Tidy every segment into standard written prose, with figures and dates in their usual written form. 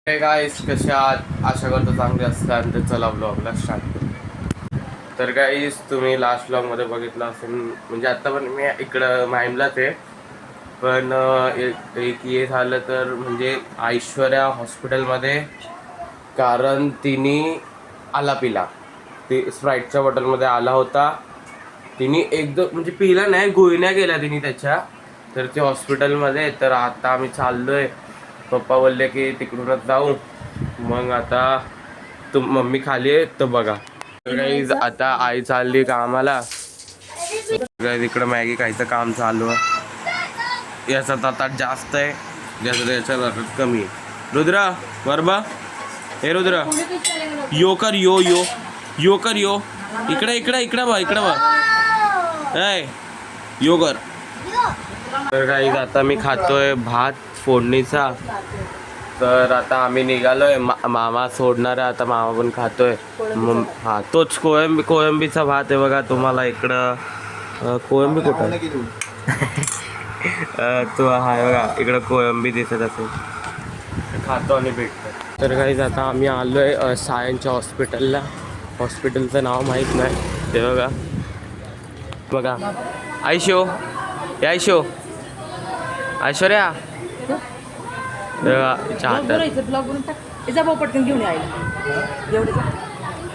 Hey guys कसे आहात? आशा करतो चांगले असतात. तर चला ब्लॉगला स्टार्ट करू. तर गाईस तुम्ही लास्ट ब्लॉगमध्ये बघितलं असेल, म्हणजे आता पण मी इकडं माहीमलाच आहे. पण एक हे झालं तर म्हणजे ऐश्वर्या हॉस्पिटलमध्ये, कारण तिने आला पिला. ती स्प्राईटच्या बॉटलमध्ये आला होता. तिने एकदम म्हणजे पिला नाही, गुळण्या गेल्या तिने त्याच्या. तर ते हॉस्पिटलमध्ये. तर आता आम्ही चाललोय. पप्पा बोलले की तिकडूनच जाऊ. मग आता मम्मी खाली आहे तर बघा. गाईज आता आई चालली कामाला. इकडं मॅगी खायचं काम चालू आहे. याचा ताटात जास्त आहे, याच्या ताटात कमी आहे. रुद्रा बरोबर. हे रुद्र यो कर, यो यो यो कर, यो इकडे इकडे इकडे बा, इकडे बा, यो कर. तर गाईज आता मी खातोय भात फोडणीचा. तर आता आम्ही निघालोय. मामा सोडणार आहे आता. मामा पण खातोय. हा तोच कोळंबीचा भात आहे बघा तुम्हाला इकडं. कोळंबी कुठं तो हा बघा इकडं कोळंबी दिसत असेल. खातो आणि भेटतो. तर गाईज आता आम्ही आलोय सायनच्या हॉस्पिटलला. हॉस्पिटलचं नाव माहीत नाही. ते बघा बघा. आयशो हे आयशो, ऐश्वर्या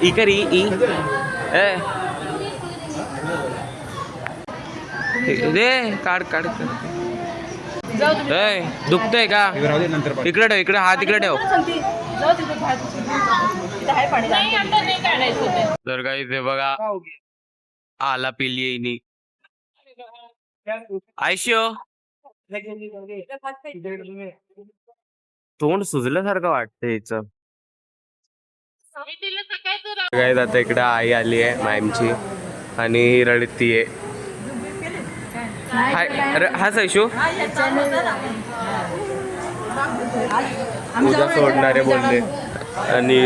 ई कर ई दे काढ काढ. दुखतंय का? इकडे ठेव, इकडे हात इकडे ठेव. तर काही ते बघा आला पिली आयशो. तोंड सुजल्यासारखं वाटतं हिचं. काय आता इकडे आई आली आहे माईमची आणि रडतीये. हा सैशू उद्या सोडणारे बोलले. आणि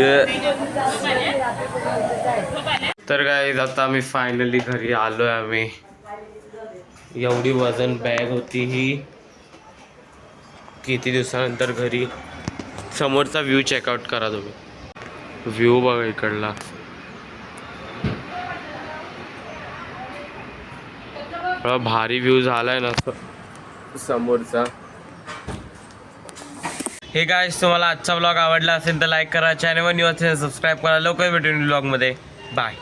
तर काय आता आम्ही फायनली घरी आलोय. आम्ही एवढी वजन बॅग होती ही. किती दिवसानंतर घरी. समोरचा व्ह्यू चेकआउट करा तुम्ही. व्ह्यू बघा इकडला. भारी व्ह्यू झालाय ना समोरचा. हे गाईस तुम्हाला आजचा ब्लॉग आवडला असेल तर लाईक करा. चॅनलवर न्यू असेल सबस्क्राईब करा. लवकर भेटून ब्लॉगमध्ये. बाय.